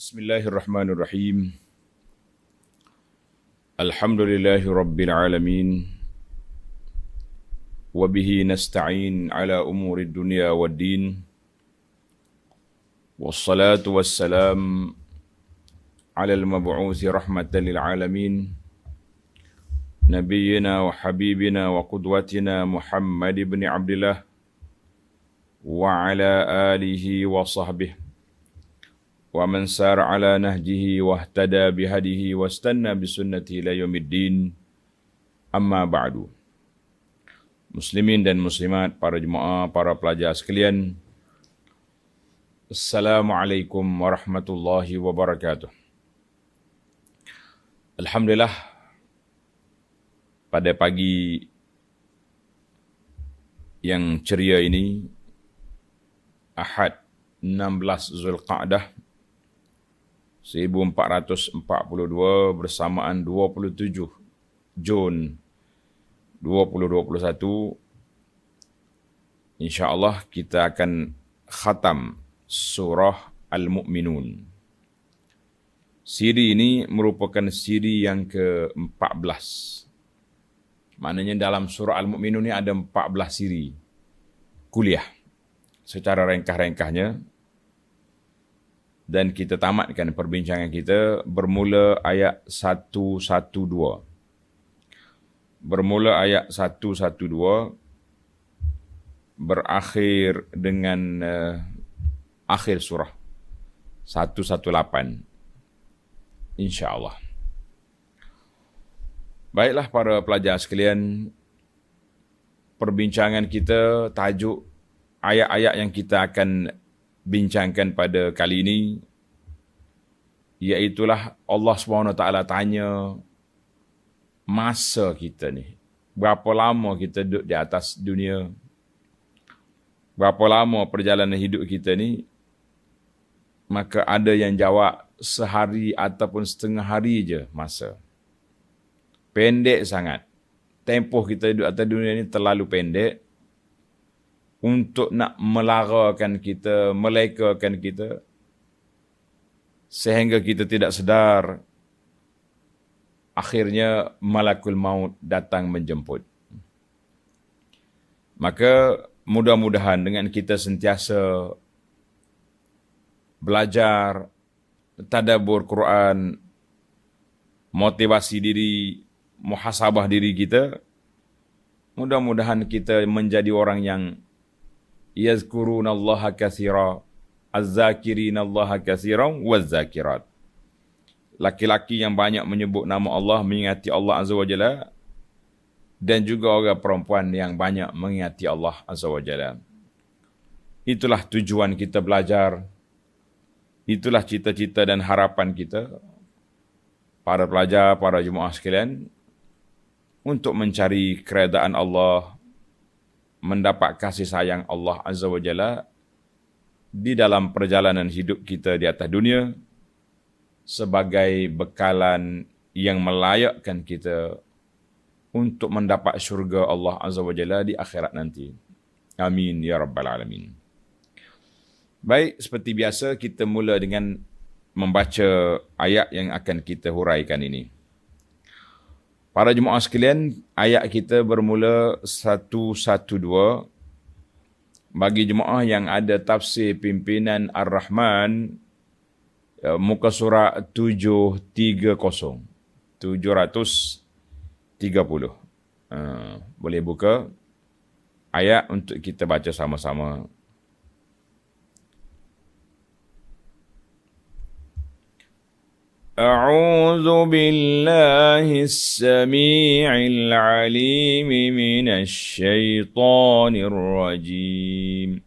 Bismillahirrahmanirrahim. Alhamdulillahi rabbil alamin. Wa bihi nasta'in ala umuri dunya waddin. Wassalatu wassalam ala al-mab'uthi rahmatan lil alamin. Nabiyyina wa habibina wa qudwatina Muhammad ibn Abdullah wa ala alihi wa sahbihi wa man sara ala nahjihi wa ihtada bihadihi wa istanna bisunnati ila yaumiddin. Amma ba'du. Muslimin dan muslimat, para jemaah, para pelajar sekalian, Assalamualaikum warahmatullahi wabarakatuh. Alhamdulillah, pada pagi yang ceria ini, Ahad 16 Zulqa'dah 1442 bersamaan 27 Jun 2021, insya-Allah kita akan khatam surah Al-Mu'minun. Siri ini merupakan siri yang ke-14. Maknanya dalam surah Al-Mu'minun ini ada 14 siri kuliah secara ringkas-ringkasnya. Dan kita tamatkan perbincangan kita bermula ayat 112. Bermula ayat 112 berakhir dengan akhir surah 118. InsyaAllah. Baiklah para pelajar sekalian, perbincangan kita, tajuk ayat-ayat yang kita akan bincangkan pada kali ini, iaitulah Allah SWT tanya masa kita ni. Berapa lama kita duduk di atas dunia? Berapa lama perjalanan hidup kita ni? Maka ada yang jawab sehari ataupun setengah hari je masa. Pendek sangat. Tempoh kita duduk atas dunia ni terlalu pendek untuk nak melarakan kita, melekakan kita, sehingga kita tidak sedar, akhirnya malakul maut datang menjemput. Maka mudah-mudahan dengan kita sentiasa belajar, tadabbur Quran, motivasi diri, muhasabah diri kita, mudah-mudahan kita menjadi orang yang yazkurunallaha katsira, az-zakirinallaha katsiran waz-zakirat. Laki-laki yang banyak menyebut nama Allah, mengingati Allah Azza wa Jalla, dan juga orang perempuan yang banyak mengingati Allah Azza wa Jalla. Itulah tujuan kita belajar. Itulah cita-cita dan harapan kita, para pelajar, para jemaah sekalian, untuk mencari keredaan Allah, mendapat kasih sayang Allah Azza wa Jalla di dalam perjalanan hidup kita di atas dunia, sebagai bekalan yang melayakkan kita untuk mendapat syurga Allah Azza wa Jalla di akhirat nanti. Amin ya rabbal alamin. Baik, seperti biasa kita mula dengan membaca ayat yang akan kita huraikan ini. Para jemaah sekalian, ayat kita bermula 112. Bagi jemaah yang ada tafsir pimpinan Ar-Rahman, muka surat 730. 730. Boleh buka ayat untuk kita baca sama-sama. أعوذ بالله السميع العليم من الشيطان الرجيم.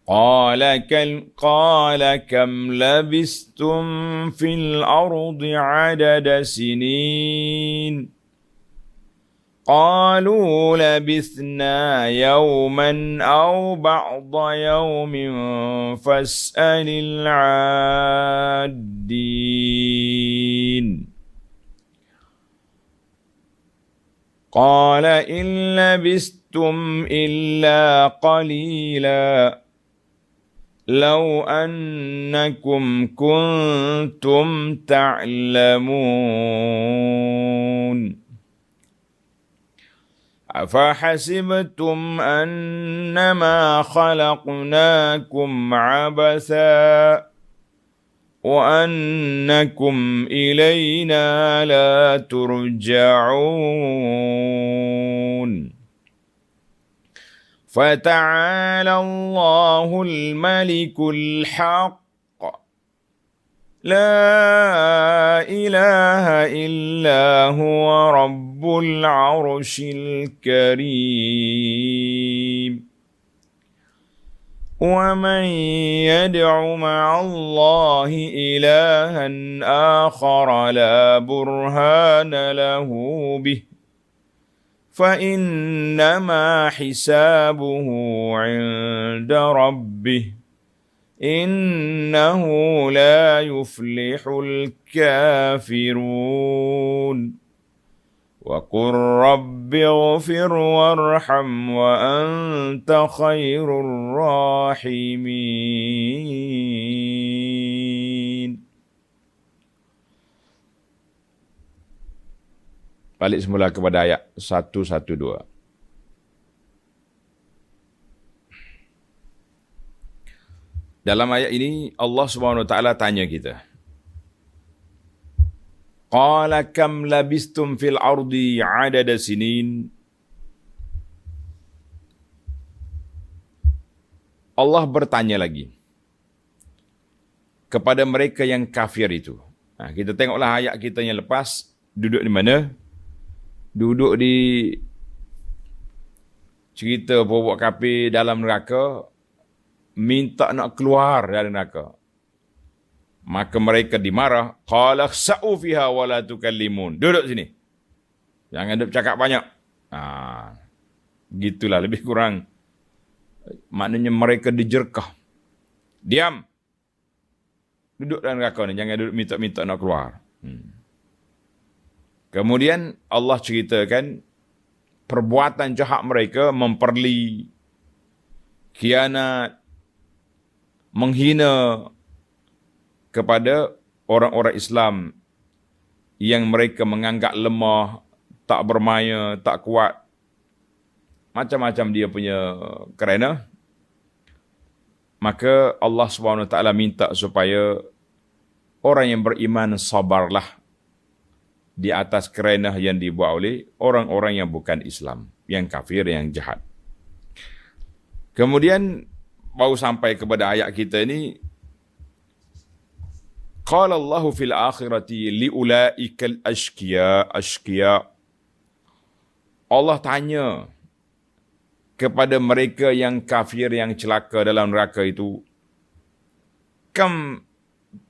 قال كم لبثتم في الأرض عدد سنين؟ قالوا لبثنا يوما أو بعض يوم فاسأل العادين. قال إن لبثتم إلا قليلا لو أنكم كنتم تعلمون أفحسبتم أنما خلقناكم عبثا وأنكم إلينا لا ترجعون فتعالى الله الملك الحق لا إله إلا هو رب العرش الكريم ومن يدع مع الله إلها آخر لا برهان له به فإنما حسابه عند ربه إنه لا يفلح الكافرون وقل رب اغفر وارحم وأنت خير الراحمين. Balik semula kepada ayat 112. Dalam ayat ini Allah Subhanahu wa taala tanya kita. Qala kam labistum fil ardi adada sinin. Allah bertanya lagi kepada mereka yang kafir itu. Nah, kita tengoklah ayat kita yang lepas, duduk di mana? Duduk di cerita bawa kafir dalam neraka, minta nak keluar dari neraka. Maka mereka dimarah, qala khsa'u fiha wa la tukallimun. Duduk sini. Jangan duduk cakap banyak. Gitulah lebih kurang. Maknanya mereka dijerkah. Diam. Duduk dalam neraka ni, jangan duduk minta-minta nak keluar. Kemudian Allah ceritakan perbuatan jahat mereka, memperli, khianat, menghina kepada orang-orang Islam yang mereka menganggap lemah, tak bermaya, tak kuat. Macam-macam dia punya kerana. Maka Allah SWT minta supaya orang yang beriman sabarlah di atas kerenah yang dibuat oleh orang-orang yang bukan Islam, yang kafir, yang jahat. Kemudian baru sampai kepada ayat kita ini. Qala Allahu fil akhirati liulaikal ashqiya. Allah tanya kepada mereka yang kafir, yang celaka dalam neraka itu. Kam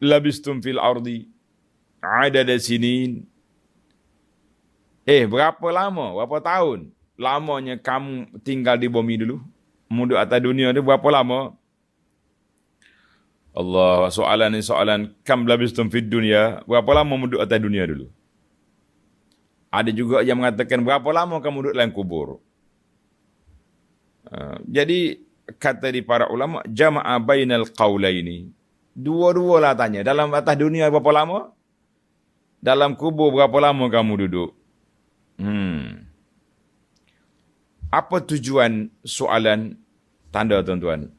labistum fil ardi adada sinin. Berapa lama? Berapa tahun? Lamanya kamu tinggal di bumi dulu? Muduk atas dunia ni berapa lama? Allah, soalan ni soalan. Kam labistum fid dunya. Berapa lama muduk atas dunia dulu? Ada juga yang mengatakan berapa lama kamu duduk dalam kubur? Jadi, kata di para ulama, jama'a bainal qawlaini. Dua-dualah tanya. Dalam atas dunia berapa lama? Dalam kubur berapa lama kamu duduk? Apa tujuan soalan? Tanda tuan-tuan.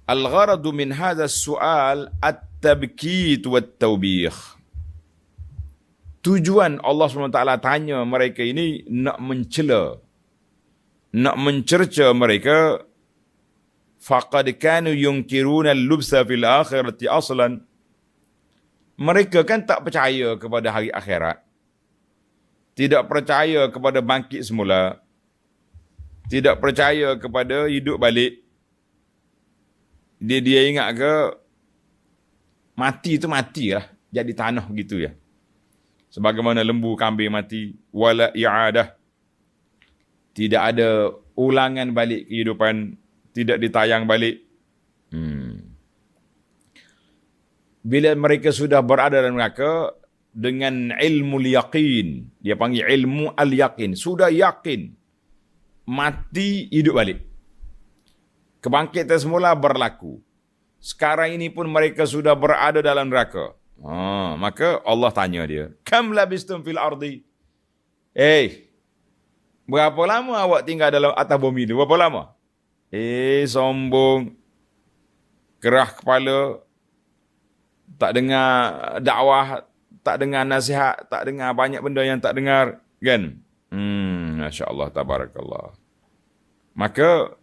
Al-gharadu min hadha su'al at-tabkit wa at-tawbih. Tujuan Allah SWT tanya mereka ini nak mencela, nak mencerca mereka. Faqad kanu yunkiruna al-lubsa fil akhirati aslan. Mereka kan tak percaya kepada hari akhirat. Tidak percaya kepada bangkit semula. Tidak percaya kepada hidup balik. Dia ingat ke mati tu matilah. Jadi tanah gitu ya. Sebagaimana lembu kambing mati. Wala i'adah. Tidak ada ulangan balik kehidupan. Tidak ditayang balik. Bila mereka sudah berada dalam neraka, dengan ilmu yaqin, dia panggil ilmu al-yaqin, sudah yakin mati hidup balik. Kebangkitan semula berlaku. Sekarang ini pun mereka sudah berada dalam neraka. Maka Allah tanya dia, kam labistum fil ardi? Berapa lama awak tinggal dalam atas bumi itu? Berapa lama? Sombong. Kerah kepala. Tak dengar dakwah, tak dengar nasihat, tak dengar banyak benda yang tak dengar. Kan? Masya Allah, tabarakallah. Maka,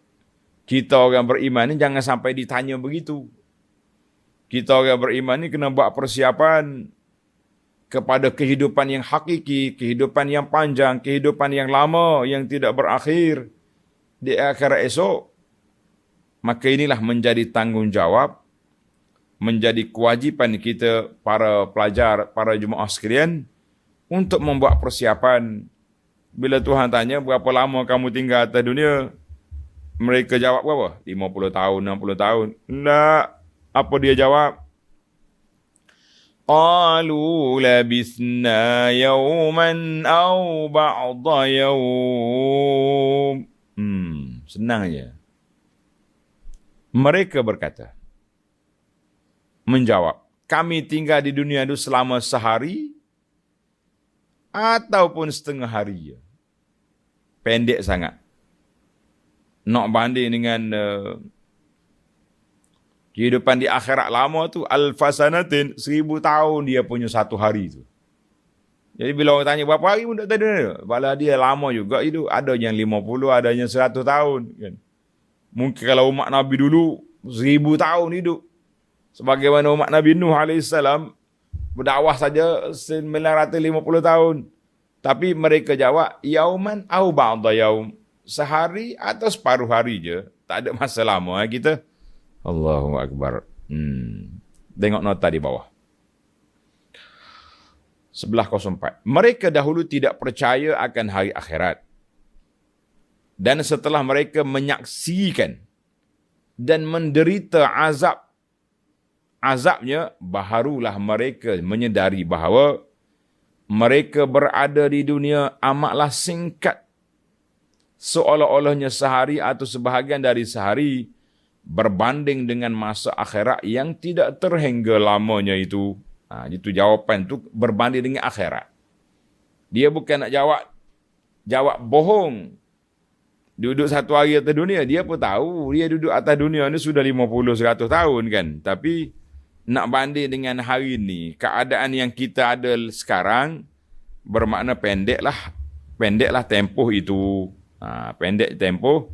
kita orang beriman ni jangan sampai ditanya begitu. Kita orang beriman ni kena buat persiapan kepada kehidupan yang hakiki, kehidupan yang panjang, kehidupan yang lama, yang tidak berakhir di akhirat esok. Maka inilah menjadi tanggungjawab, menjadi kewajipan kita para pelajar, para jemaah sekalian untuk membuat persiapan. Bila Tuhan tanya berapa lama kamu tinggal atas dunia, mereka jawab berapa? 50 tahun, 60 tahun. Tak. Apa dia jawab? Qalu labisna yawman aw ba'da yawm. Senang aja. Mereka berkata, menjawab, kami tinggal di dunia itu selama sehari ataupun setengah hari. Pendek sangat. Nak banding dengan kehidupan di akhirat lama tu, alfasanatin, 1000 tahun dia punya satu hari tu. Jadi bila orang tanya berapa hari pun tak tahu dia. Bala dia lama juga itu. Ada yang 50, ada yang 100 tahun. Kan? Mungkin kalau umat Nabi dulu 1000 tahun hidup. Sebagaimana umat Nabi Nuh AS berdakwah saja 950 tahun. Tapi mereka jawab, yauman au ba'da yaum. Sehari atau separuh hari je. Tak ada masa lama kita. Allahu Akbar. Tengok nota di bawah. 1104. Mereka dahulu tidak percaya akan hari akhirat. Dan setelah mereka menyaksikan dan menderita azabnya, barulah mereka menyedari bahawa mereka berada di dunia amatlah singkat. Seolah-olahnya sehari atau sebahagian dari sehari berbanding dengan masa akhirat yang tidak terhingga lamanya itu. Itu jawapan itu berbanding dengan akhirat. Dia bukan nak jawab bohong. Duduk satu hari atas dunia, dia pun tahu dia duduk atas dunia ni sudah 50-100 tahun kan. Tapi nak banding dengan hari ni, keadaan yang kita ada sekarang bermakna pendeklah tempoh itu. Pendek tempoh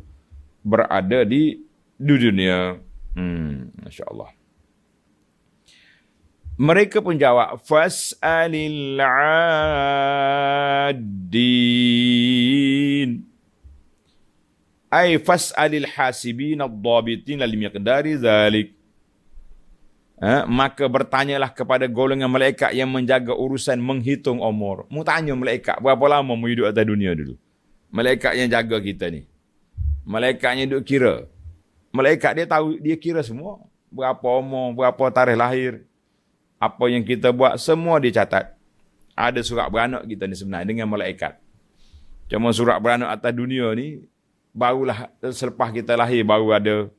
berada di dunia. Masya Allah. Mereka pun jawab, fas'alil 'addin. Ay fas'alil hasibin ad-dhabitin limiqdari zalik. Maka bertanyalah kepada golongan malaikat yang menjaga urusan menghitung umur. Mu tanya malaikat berapa lama mu hidup atas dunia dulu. Malaikat yang jaga kita ni. Malaikatnya duk kira. Malaikat dia tahu, dia kira semua. Berapa umur, berapa tarikh lahir. Apa yang kita buat, semua dia catat. Ada surat beranak kita ni sebenarnya dengan malaikat. Cuma surat beranak atas dunia ni, barulah selepas kita lahir baru ada.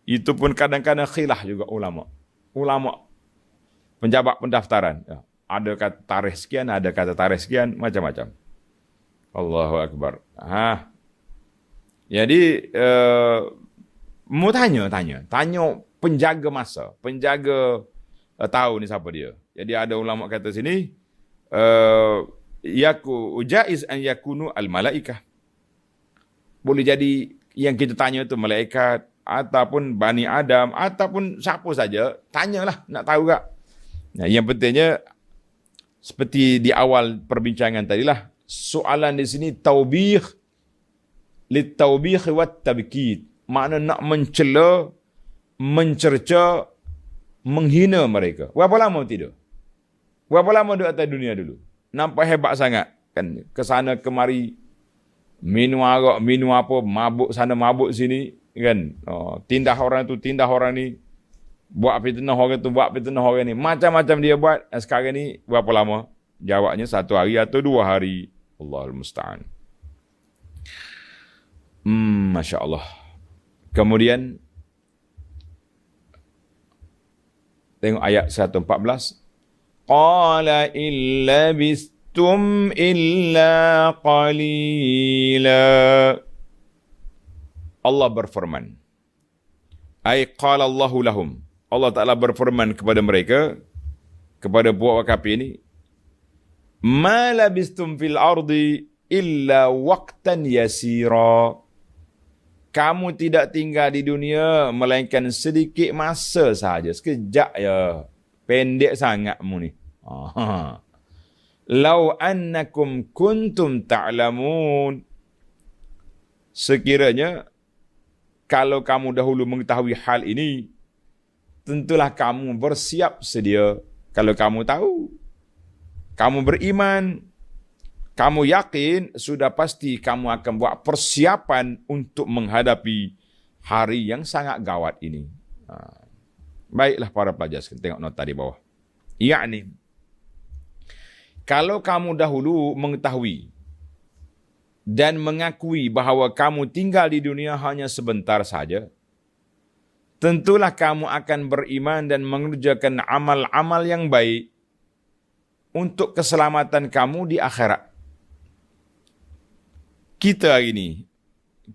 Itu pun kadang-kadang khilaf juga ulama. Penjabat pendaftaran. Ada kata tarikh sekian, ada kata tarikh sekian, macam-macam. Allahu Akbar. Jadi, mau tanya penjaga masa, penjaga tahu ni siapa dia. Jadi ada ulama kata sini, jaiz an yakunu al-malaikah. Boleh jadi yang kita tanya tu malaikat, ataupun Bani Adam, ataupun siapa saja, tanyalah, nak tahu tak. Yang pentingnya, seperti di awal perbincangan tadilah, soalan di sini taubih, litawbih wat tabkid. Makna nak mencela, mencerca, menghina mereka. Berapa lama tidur? Berapa lama duduk atas dunia dulu? Nampak hebat sangat. Kan kesana kemari, minum arak, minum apa, mabuk sana, mabuk sini. Kan? Tindah orang tu, tindah orang ni. Buat fitnah orang tu, buat fitnah orang ni. Macam-macam dia buat. Sekarang ni berapa lama? Jawabnya 1 hari atau 2 hari. Allahul Musta'an. Masya Allah. Kemudian tengok ayat 114. Qala illa bistum illa qalila. Allah berfirman. Ai qala Allahu lahum. Allah Ta'ala berfirman kepada mereka, kepada puak kafir ini, ma labistum fil ardi illa waqtan yasira. Kamu tidak tinggal di dunia melainkan sedikit masa sahaja, sekejap ya. Pendek sangat mu ni. Lau annakum kuntum ta'lamun. Sekiranya kalau kamu dahulu mengetahui hal ini, tentulah kamu bersiap sedia. Kalau kamu tahu, kamu beriman, kamu yakin, sudah pasti kamu akan buat persiapan untuk menghadapi hari yang sangat gawat ini. Baiklah para pelajar, tengok nota di bawah. Yakni, kalau kamu dahulu mengetahui dan mengakui bahawa kamu tinggal di dunia hanya sebentar saja, tentulah kamu akan beriman dan mengerjakan amal-amal yang baik untuk keselamatan kamu di akhirat. Kita hari ini,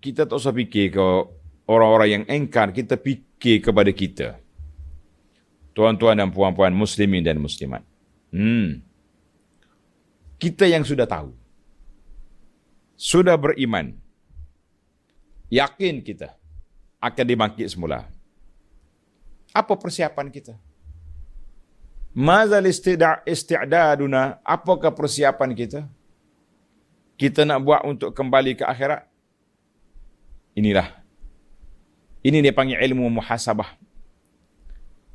kita tak usah fikir ke orang-orang yang engkar, kita fikir kepada kita. Tuan-tuan dan puan-puan muslimin dan muslimat. Kita yang sudah tahu, sudah beriman, yakin kita akan dibangkit semula. Apa persiapan kita? Mazal isti'daduna, apakah persiapan kita? Kita nak buat untuk kembali ke akhirat? Ini dia panggil ilmu muhasabah.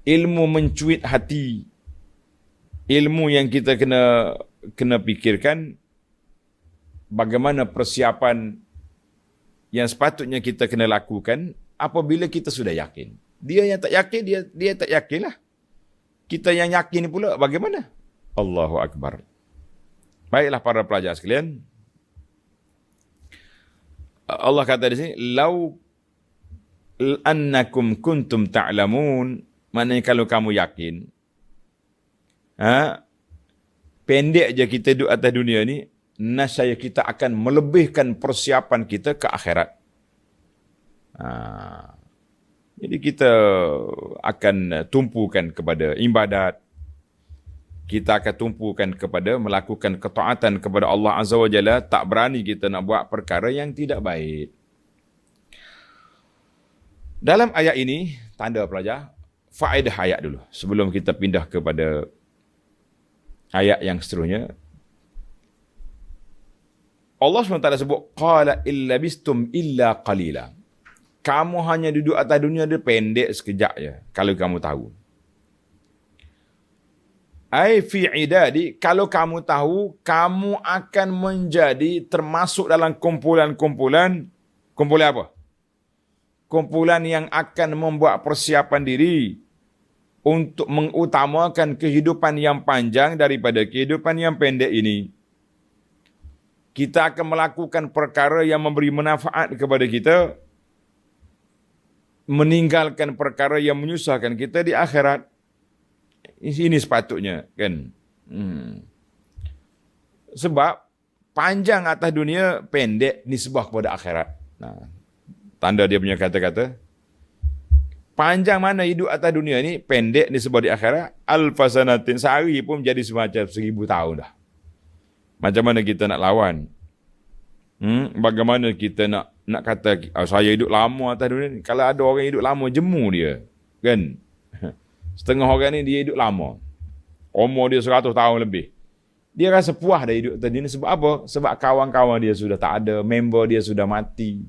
Ilmu mencuit hati. Ilmu yang kita kena fikirkan bagaimana persiapan yang sepatutnya kita kena lakukan apabila kita sudah yakin. Dia yang tak yakin, dia tak yakinlah. Kita yang yakin pula bagaimana? Allahu Akbar. Baiklah para pelajar sekalian. Allah kata di sini, lau annakum kuntum ta'lamun, maknanya kalau kamu yakin, pendek je kita duduk atas dunia ni, nascaya kita akan melebihkan persiapan kita ke akhirat. Jadi kita akan tumpukan kepada ibadat, kita akan tumpukan kepada melakukan ketaatan kepada Allah Azza wa Jalla, tak berani kita nak buat perkara yang tidak baik. Dalam ayat ini, tanda pelajar, faedah ayat dulu sebelum kita pindah kepada ayat yang seterusnya. Allah SWT sebut qala illa bistum illa qalila. Kamu hanya duduk atas dunia dia pendek sekejap je kalau kamu tahu. Ai fi idadi, kalau kamu tahu kamu akan menjadi termasuk dalam kumpulan apa? Kumpulan yang akan membuat persiapan diri untuk mengutamakan kehidupan yang panjang daripada kehidupan yang pendek ini. Kita akan melakukan perkara yang memberi manfaat kepada kita, meninggalkan perkara yang menyusahkan kita di akhirat. Ini sepatutnya, kan? Sebab panjang atas dunia, pendek nisbah kepada akhirat. Nah, tanda dia punya kata-kata. Panjang mana hidup atas dunia ni, pendek nisbah di akhirat. Alfasanatin, sehari pun menjadi semacam 1000 tahun dah. Macam mana kita nak lawan? Bagaimana kita nak kata saya hidup lama atas dunia ni? Kalau ada orang hidup lama, jemu dia, kan? Setengah orang ni dia hidup lama, umur dia 100 tahun lebih. Dia rasa puas dah hidup atas dunia. Sebab apa? Sebab kawan-kawan dia sudah tak ada, member dia sudah mati,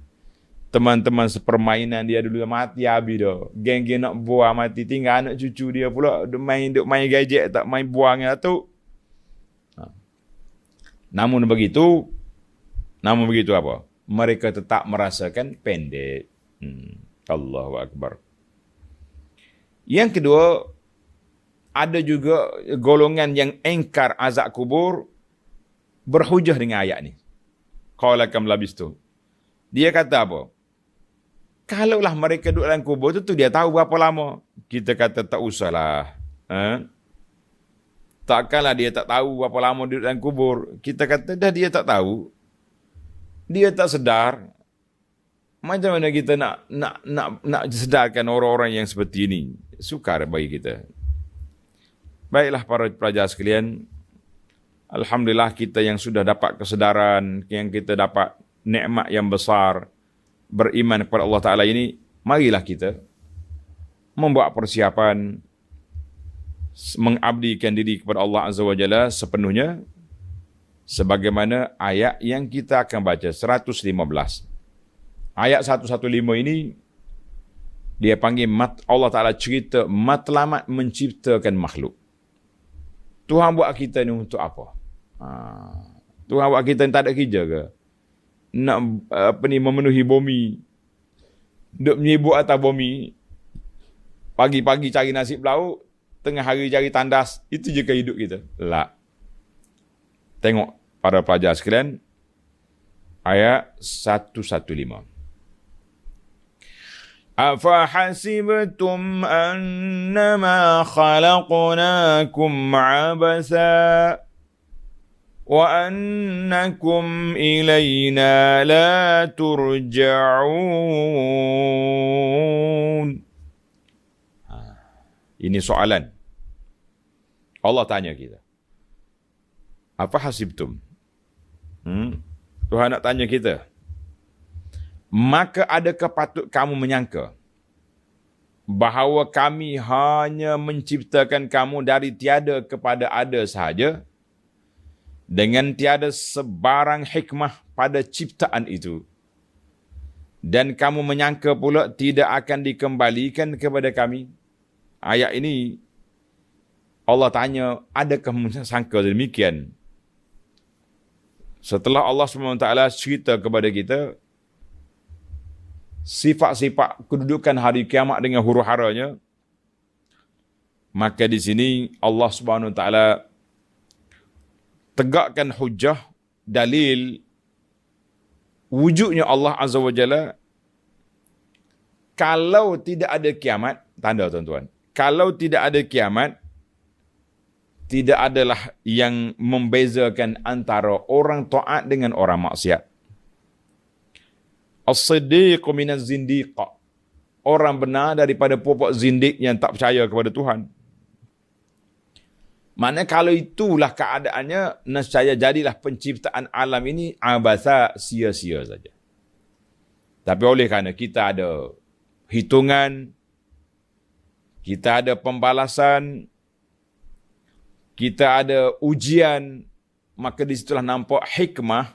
teman-teman sepermainan dia dulu mati habis dah, geng-geng nak buang mati, tinggal anak cucu dia pula duk main gadget, tak main buang tu. Namun begitu apa? Mereka tetap merasakan pendek. Allahu Akbar. Yang kedua, ada juga golongan yang engkar azab kubur, berhujah dengan ayat ni. Qala kam labistu. Dia kata apa? Kalaulah mereka duduk dalam kubur tu dia tahu berapa lama. Kita kata tak usahlah. Takkanlah dia tak tahu berapa lama duduk dalam kubur. Kita kata dah dia tak tahu. Dia tak sedar. Macam mana kita nak sedarkan orang-orang yang seperti ini? Sukar bagi kita. Baiklah para pelajar sekalian. Alhamdulillah kita yang sudah dapat kesedaran, yang kita dapat nikmat yang besar, beriman kepada Allah Ta'ala ini, marilah kita membuat persiapan mengabdikan diri kepada Allah Azza wa Jalla sepenuhnya sebagaimana ayat yang kita akan baca 115. Ayat 115 ini dia panggil Allah Ta'ala cerita matlamat menciptakan makhluk. Tuhan buat kita ni untuk apa? Tuhan buat kita ni tak ada kerja ke? Nak memenuhi bumi, duk menyibuk atas bumi, pagi-pagi cari nasi lauk, tengah hari cari tandas, itu je ke hidup kita? Tak. Tengok para pelajar sekalian, ayat 115. Afahasibtum annama khalaqnakum abasa وَأَنَّكُمْ إِلَيْنَا لَا تُرْجَعُونَ. Ini soalan. Allah tanya kita. Apa hasibtum? Tuhan nak tanya kita. Maka adakah patut kamu menyangka bahawa kami hanya menciptakan kamu dari tiada kepada ada sahaja? Dengan tiada sebarang hikmah pada ciptaan itu. Dan kamu menyangka pula tidak akan dikembalikan kepada kami. Ayat ini, Allah tanya, adakah sangka demikian? Setelah Allah SWT cerita kepada kita, sifat-sifat kedudukan hari kiamat dengan huru-haranya, maka di sini Allah SWT tegakkan hujah, dalil wujudnya Allah Azza wa Jalla. Kalau tidak ada kiamat, tanda tuan-tuan, kalau tidak ada kiamat, tidak adalah yang membezakan antara orang taat dengan orang maksiat. As-siddiqu minaz zindiq, orang benar daripada pokok zindik yang tak percaya kepada Tuhan. Mana kalau itulah keadaannya, nescaya jadilah penciptaan alam ini abasa, sia-sia saja. Tapi oleh kerana kita ada hitungan, kita ada pembalasan, kita ada ujian, maka di situlah nampak hikmah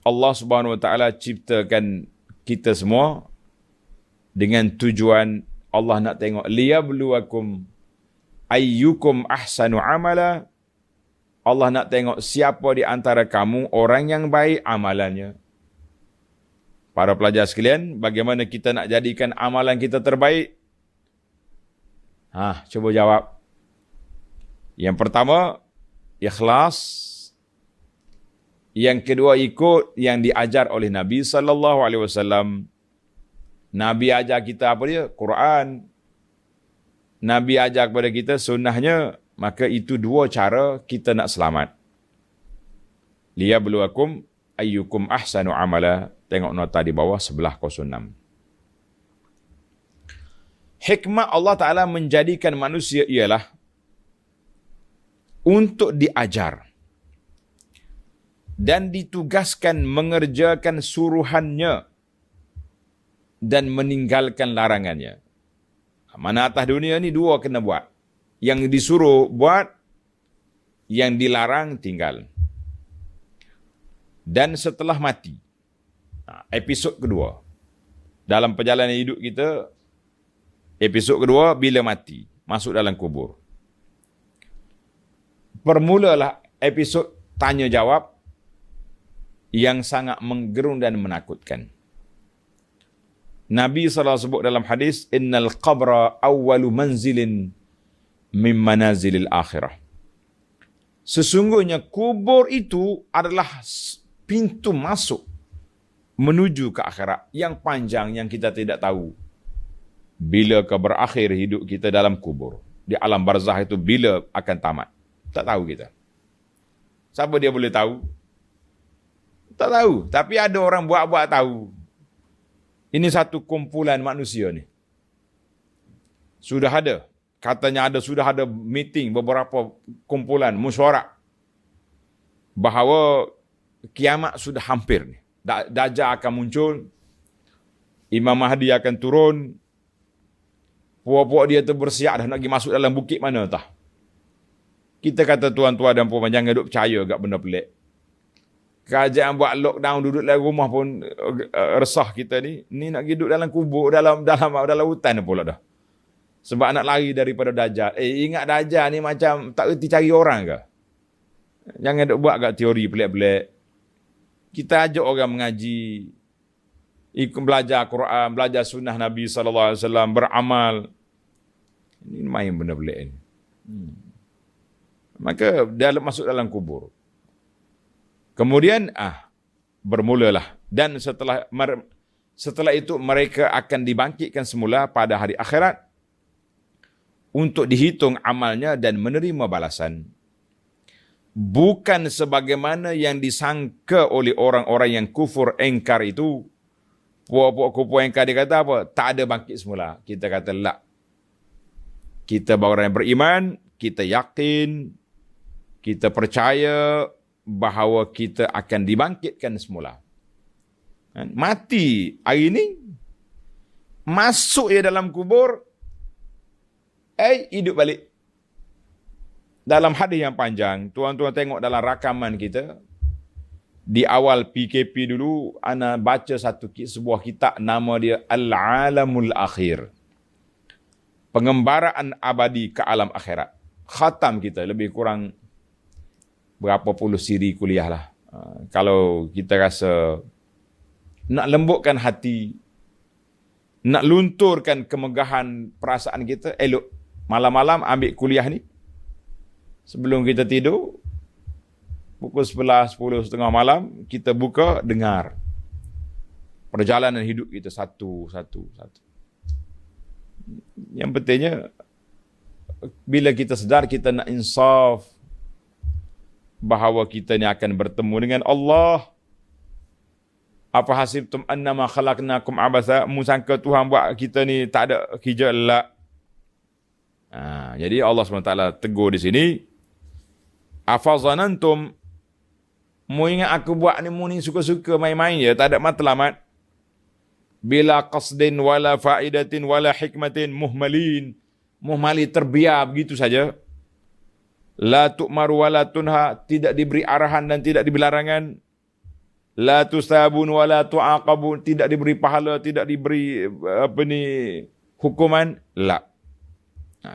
Allah Subhanahu Wa Taala ciptakan kita semua dengan tujuan Allah nak tengok liyabluwakum ayyukum ahsanu amala. Allah nak tengok siapa di antara kamu orang yang baik amalannya. Para pelajar sekalian, bagaimana kita nak jadikan amalan kita terbaik? Cuba jawab. Yang pertama, ikhlas. Yang kedua, ikut yang diajar oleh Nabi SAW. Nabi ajar kita apa dia? Quran. Nabi ajar kepada kita sunnahnya, maka itu dua cara kita nak selamat. Liyabluwakum ayyukum ahsanu amala. Tengok nota di bawah 1106. Hikmah Allah Ta'ala menjadikan manusia ialah untuk diajar dan ditugaskan mengerjakan suruhannya dan meninggalkan larangannya. Mana atas dunia ni dua kena buat. Yang disuruh buat, yang dilarang tinggal. Dan setelah mati, episod kedua dalam perjalanan hidup kita, episod kedua bila mati, masuk dalam kubur. Bermulalah episod tanya jawab yang sangat menggerun dan menakutkan. Nabi SAW sebut dalam hadis, innal qabra awwalu manzilin min manazilil akhirah. Sesungguhnya kubur itu adalah pintu masuk menuju ke akhirat yang panjang yang kita tidak tahu. Bila ke berakhir hidup kita dalam kubur. Di alam barzah itu bila akan tamat. Tak tahu kita. Siapa dia boleh tahu? Tak tahu. Tapi ada orang buat-buat tahu. Ini satu kumpulan manusia ni. Sudah ada. Katanya sudah ada meeting beberapa kumpulan mesyuarat. Bahawa kiamat sudah hampir ni. Dajjal akan muncul. Imam Mahdi akan turun. Puak-puak dia tu bersiap dah nak pergi masuk dalam bukit mana tah. Kita kata tuan-tuan dan puan jangan duk percaya kat benda pelik. Kerajaan buat lockdown duduk dalam rumah pun resah kita ni. Ni nak pergi duduk dalam kubur, dalam hutan pula dah. Sebab nak lari daripada Dajjal. Ingat Dajjal ni macam tak reti cari orang ke? Jangan duk buat kat teori pelik-pelik. Kita ajak orang mengaji, belajar Quran, belajar sunnah Nabi SAW, beramal. Ini main benda pelik ni. Maka masuk dalam kubur. Kemudian bermulalah. Dan setelah itu mereka akan dibangkitkan semula pada hari akhirat untuk dihitung amalnya dan menerima balasan. Bukan sebagaimana yang disangka oleh orang-orang yang kufur engkar itu. Puak-puak kufur engkar dia kata apa? Tak ada bangkit semula. Kita kata la. Kita orang yang beriman, kita yakin, kita percaya bahawa kita akan dibangkitkan semula. Mati hari ini, masuk ya dalam kubur, hidup balik. Dalam hadis yang panjang, tuan-tuan tengok dalam rakaman kita, di awal PKP dulu, ana baca sebuah kitab nama dia Al-Alamul Akhir. Pengembaraan abadi ke alam akhirat. Khatam kita lebih kurang berapa puluh siri kuliah lah. Kalau kita rasa nak lembutkan hati, nak lunturkan kemegahan perasaan kita, elok malam-malam ambil kuliah ni. Sebelum kita tidur, pukul 11, 10, setengah malam, kita buka, dengar. Perjalanan hidup kita satu. Yang pentingnya, bila kita sedar, kita nak insaf bahawa kita ni akan bertemu dengan Allah. Apa hasibtum annama khalaqnakum abasa? Musangka Tuhan buat kita ni tak ada kerja elak. Jadi Allah SWT tegur di sini. Afazanantum, mu ingat aku buat ni, mu ni suka-suka main-main je, tak ada matlamat. Bila qasdin wala faidatin wala hikmatin muhmali terbiar begitu saja. La tu'maru wala tunha, tidak diberi arahan dan tidak diberi larangan. La tusabun wala tu'aqabun, tidak diberi pahala, tidak diberi hukuman. La.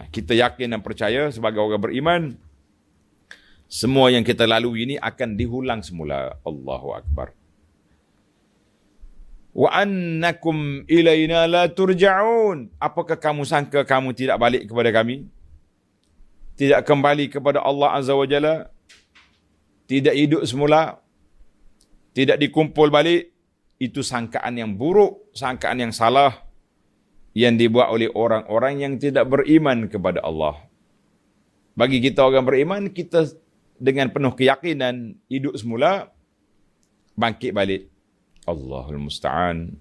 Kita yakin dan percaya sebagai orang beriman, semua yang kita lalui ini akan diulang semula. Allahu Akbar. Wa annakum ilaina la turja'un. Apakah kamu sangka kamu tidak balik kepada kami? Tidak kembali kepada Allah Azza wa Jalla? Tidak hidup semula? Tidak dikumpul balik? Itu sangkaan yang buruk, sangkaan yang salah yang dibuat oleh orang-orang yang tidak beriman kepada Allah. Bagi kita orang beriman, kita dengan penuh keyakinan hidup semula, bangkit balik. Allahul Musta'an.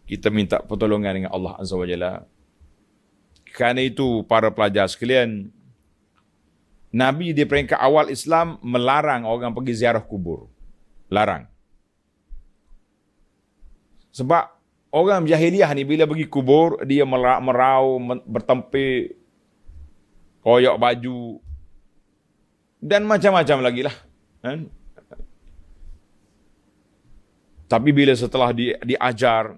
Kita minta pertolongan dengan Allah Azza wa Jalla. Kerana itu, para pelajar sekalian, Nabi di peringkat awal Islam melarang orang pergi ziarah kubur. Larang. Sebab orang jahiliah ni bila pergi kubur, dia merau, bertempik, koyak baju, dan macam-macam lagi lah. Tapi bila setelah diajar,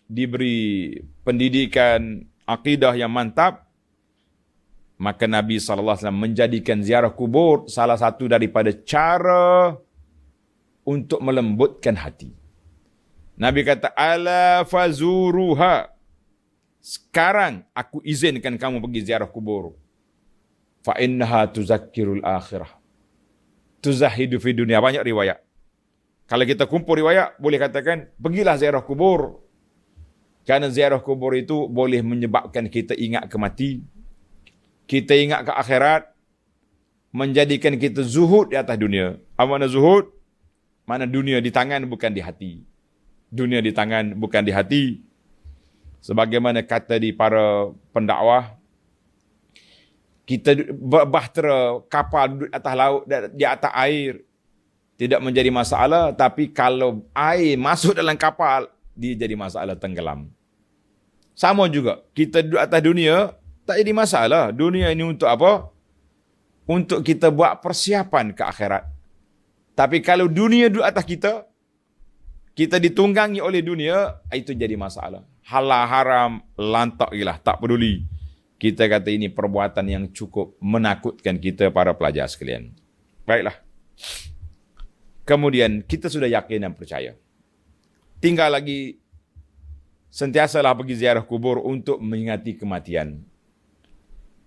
diberi pendidikan akidah yang mantap, maka Nabi SAW menjadikan ziarah kubur salah satu daripada cara untuk melembutkan hati. Nabi kata, ala fazuruha. Sekarang aku izinkan kamu pergi ziarah kubur. Fa innaha tuzakkirul akhirah. Tuzahidu fi dunia. Banyak riwayat. Kalau kita kumpul riwayat, boleh katakan, pergilah ziarah kubur. Kerana ziarah kubur itu boleh menyebabkan kita ingat ke mati. Kita ingat ke akhirat. Menjadikan kita zuhud di atas dunia. Apa makna zuhud? Mana dunia di tangan bukan di hati. Dunia di tangan bukan di hati. Sebagaimana kata di para pendakwah, kita bahtera kapal duduk atas laut, di atas air, tidak menjadi masalah. Tapi kalau air masuk dalam kapal, dia jadi masalah tenggelam. Sama juga, kita duduk atas dunia, tak jadi masalah. Dunia ini untuk apa? Untuk kita buat persiapan ke akhirat. Tapi kalau dunia duduk atas kita, kita ditunggangi oleh dunia, itu jadi masalah. Halal haram, lantak gilah, tak peduli. Kita kata ini perbuatan yang cukup menakutkan kita para pelajar sekalian. Baiklah. Kemudian kita sudah yakin dan percaya. Tinggal lagi sentiasalah pergi ziarah kubur untuk mengingati kematian.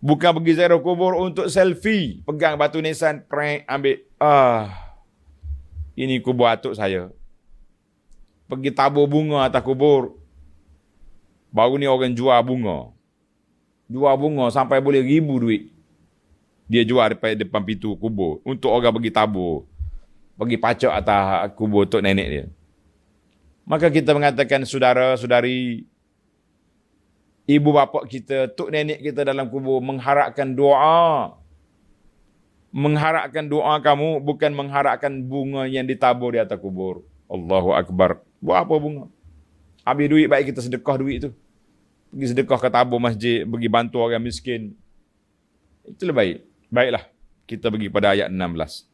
Bukan pergi ziarah kubur untuk selfie. Pegang batu nisan, prank, ambil. Ini kubur atuk saya. Pergi tabur bunga atas kubur. Baru ni orang jual bunga. Jual bunga sampai boleh 1,000 duit. Dia jual depan pintu kubur. Untuk orang pergi tabur. Pergi pacak atas kubur tok nenek dia. Maka kita mengatakan saudara-saudari, ibu bapa kita, tok nenek kita dalam kubur mengharapkan doa. Mengharapkan doa kamu, bukan mengharapkan bunga yang ditabur di atas kubur. Allahu Akbar. Buat apa bunga? Habis duit, baik kita sedekah duit tu. Pergi sedekah ke tabur masjid, pergi bantu orang miskin. Itulah baik. Baiklah, kita pergi pada ayat 16.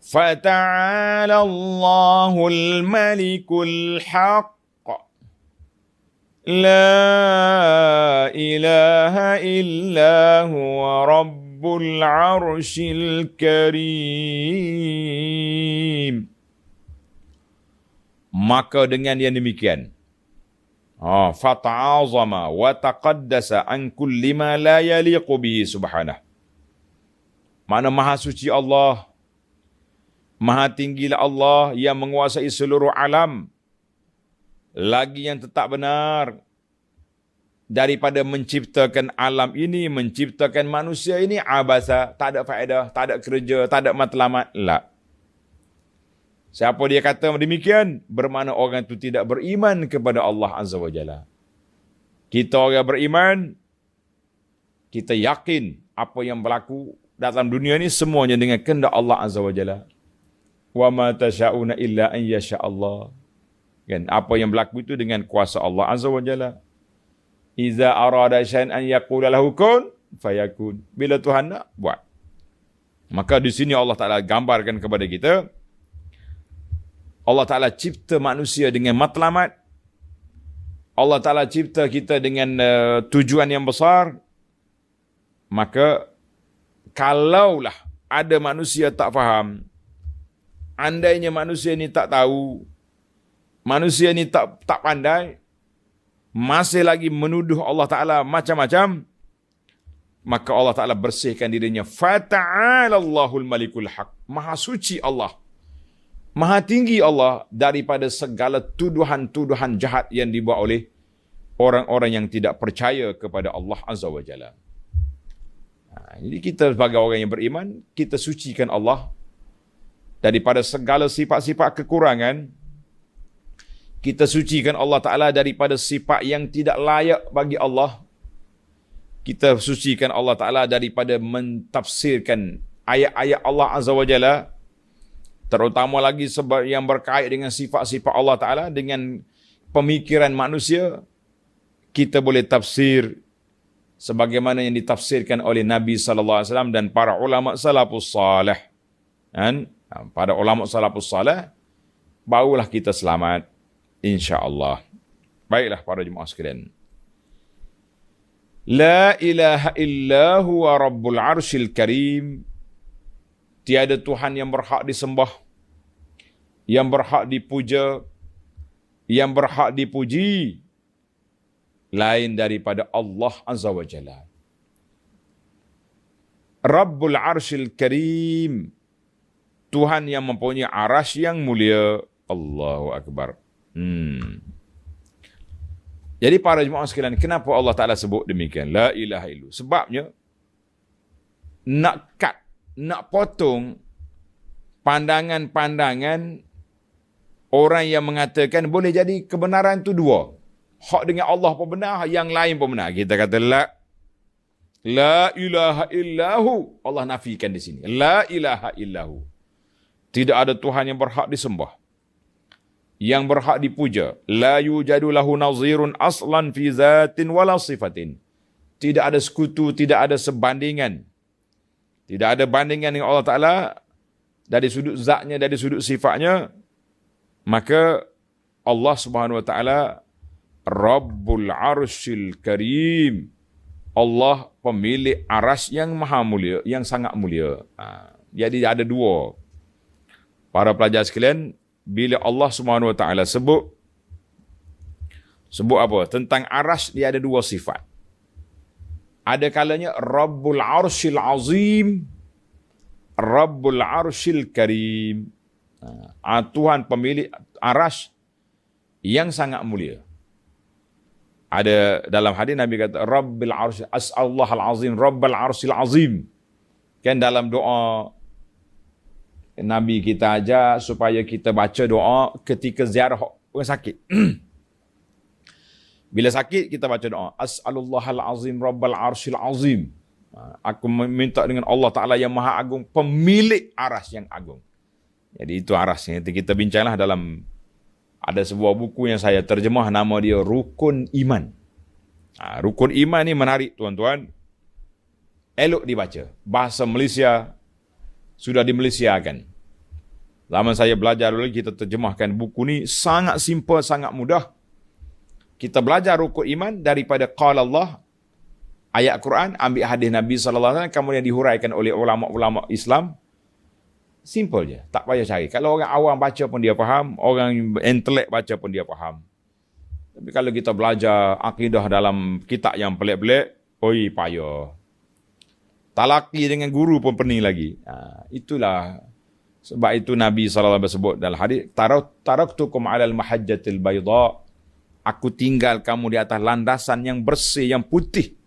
Fata'ala Allahul Malikul Haqq. La ilaha illa huwa Rabbul Arshil Karim. Maka dengan yang demikian, fata'azama wa taqaddasa an kulli ma la yaliqu bihi subhanah. Mana maha suci Allah, maha tinggilah Allah yang menguasai seluruh alam. Lagi yang tetap benar daripada menciptakan alam ini, menciptakan manusia ini, abasa, tak ada faedah, tak ada kerja, tak ada matlamat. La. Siapa dia kata demikian, bermakna orang itu tidak beriman kepada Allah Azza wa Jalla. Kita orang beriman, kita yakin apa yang berlaku dalam dunia ini semuanya dengan kehendak Allah Azza wa Jalla. Wa ma tasha'una illa an yasha Allah. Kan, apa yang berlaku itu dengan kuasa Allah Azza wa Jalla. Iza arada syai'an an yaqula lahu kun fayakun. Bila Tuhan nak, buat. Maka di sini Allah Taala gambarkan kepada kita, Allah Taala cipta manusia dengan matlamat. Allah Taala cipta kita dengan tujuan yang besar. Maka kalaulah ada manusia tak faham, andainya manusia ni tak tahu, manusia ni tak pandai, masih lagi menuduh Allah Ta'ala macam-macam, maka Allah Ta'ala bersihkan dirinya. Fata'ala Allahul Malikul Haq. Maha suci Allah, maha tinggi Allah daripada segala tuduhan-tuduhan jahat yang dibuat oleh orang-orang yang tidak percaya kepada Allah Azza wa Jalla. Jadi kita sebagai orang yang beriman, kita sucikan Allah daripada segala sifat-sifat kekurangan. Kita sucikan Allah Ta'ala daripada sifat yang tidak layak bagi Allah. Kita sucikan Allah Ta'ala daripada mentafsirkan ayat-ayat Allah Azza wa Jalla, terutama lagi sebab yang berkait dengan sifat-sifat Allah Ta'ala dengan pemikiran manusia. Kita boleh tafsir sebagaimana yang ditafsirkan oleh Nabi SAW dan para ulama salafus salih. Dan pada ulama salafus salih, barulah kita selamat, insya-Allah. Baiklah para jemaah sekalian. La ilaha illa huwa Rabbul Arshil Karim. Tiada Tuhan yang berhak disembah, yang berhak dipuja, yang berhak dipuji lain daripada Allah Azza wa Jalla. Rabbul Arshil Karim, Tuhan yang mempunyai arasy yang mulia. Allahu Akbar. Jadi para jemaah sekalian, kenapa Allah Ta'ala sebut demikian? La ilaha illallah. Sebabnya, nak potong pandangan-pandangan orang yang mengatakan boleh jadi kebenaran itu dua. Hak dengan Allah pun benar, yang lain pun benar. Kita kata la ilaha illahu. Allah nafikan di sini. La ilaha illahu. Tidak ada Tuhan yang berhak disembah, yang berhak dipuja. La yujadu lahu nazirun aslan fi zatin wala sifatin. Tidak ada sekutu, tidak ada sebandingan. Tidak ada bandingan dengan Allah Ta'ala dari sudut zatnya, dari sudut sifatnya. Maka Allah Subhanahu Wa Ta'ala Rabbul Arsyil Karim. Allah pemilik aras yang maha mulia, yang sangat mulia. Jadi ada dua. Para pelajar sekalian, bila Allah Subhanahu Wa Ta'ala sebut apa? Tentang aras, dia ada dua sifat. Ada kalanya Rabbul Arsyil Azim, Rabbul Arsyil Karim. Tuhan pemilik aras yang sangat mulia. Ada dalam hadis Nabi kata Rabbil Arsyil As'allahal Azim, Rabbal Arsyil Azim. Kan dalam doa Nabi kita ajar supaya kita baca doa ketika ziarah orang sakit. Bila sakit kita baca doa As'alullahal Azim Rabbal Arsyil Azim. Aku meminta dengan Allah Ta'ala yang maha agung, pemilik aras yang agung. Jadi itu arasnya. Nanti kita bincanglah dalam, ada sebuah buku yang saya terjemah, nama dia Rukun Iman. Rukun Iman ni menarik tuan-tuan. Elok dibaca. Bahasa Malaysia sudah dimalaysiakan. Zaman saya belajar dulu, kita terjemahkan buku ni sangat simple, sangat mudah. Kita belajar rukun iman daripada qala Allah, ayat Quran, ambil hadis Nabi SAW, kemudian dihuraikan oleh ulama-ulama Islam. Simple je, tak payah cari. Kalau orang awam baca pun dia faham, orang intelek baca pun dia faham. Tapi kalau kita belajar akidah dalam kitab yang pelik-pelik, payah. Talaki dengan guru pun pening lagi. Itulah sebab itu Nabi SAW bersebut dalam hadis, taraktukum alal mahajjatil bayda. Aku tinggal kamu di atas landasan yang bersih, yang putih.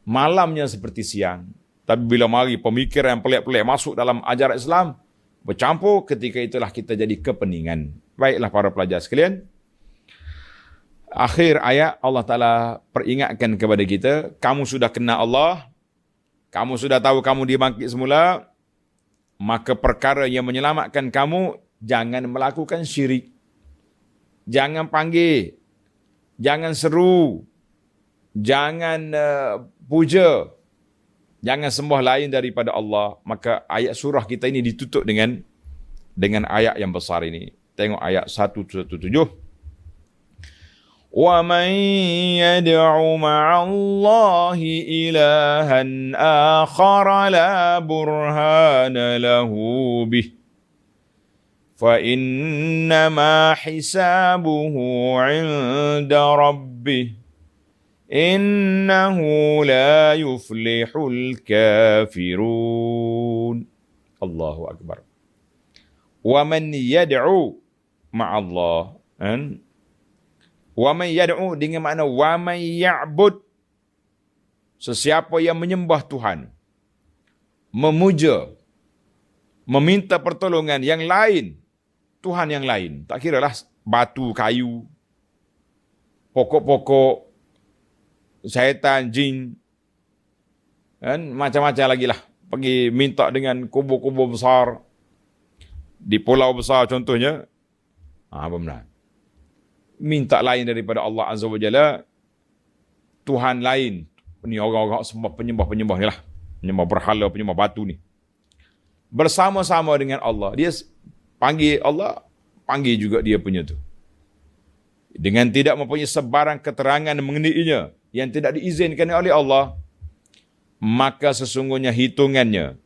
Malamnya seperti siang. Tapi bila mari pemikiran yang pelik-pelik masuk dalam ajaran Islam, bercampur, ketika itulah kita jadi kepeningan. Baiklah para pelajar sekalian. Akhir ayat Allah Ta'ala peringatkan kepada kita, kamu sudah kenal Allah, kamu sudah tahu kamu dibangkit semula, maka perkara yang menyelamatkan kamu, jangan melakukan syirik. Jangan panggil, jangan seru, jangan puja, jangan sembah lain daripada Allah. Maka ayat surah kita ini ditutup dengan ayat yang besar ini. Tengok ayat 117. وَمَنْ يَدْعُ مَعَ اللَّهِ إِلَهًا آخَرَ لَا بُرْهَانَ لَهُ بِهِ فَإِنَّمَا حِسَابُهُ عِنْدَ رَبِّهِ إِنَّهُ لَا يُفْلِحُ الْكَافِرُونَ. Allahu Akbar. وَمَنْ يَدْعُ مَعَ اللَّهِ. وَمَنْ يَدْعُ dengan makna وَمَنْ يَعْبُدْ. Sesiapa yang menyembah Tuhan, memuja, meminta pertolongan yang lain, Tuhan yang lain. Tak kiralah batu, kayu, pokok-pokok, syaitan, jin, kan? Macam-macam lagi lah. Pergi minta dengan kubur-kubur besar, di pulau besar contohnya. Apa benar? Minta lain daripada Allah Azza wa Jalla, Tuhan lain. Ni orang-orang penyembah-penyembah ni lah. Penyembah berhala, penyembah batu ni. Bersama-sama dengan Allah. Dia panggil Allah, panggil juga dia punya tu. Dengan tidak mempunyai sebarang keterangan mengenainya yang tidak diizinkan oleh Allah, maka sesungguhnya hitungannya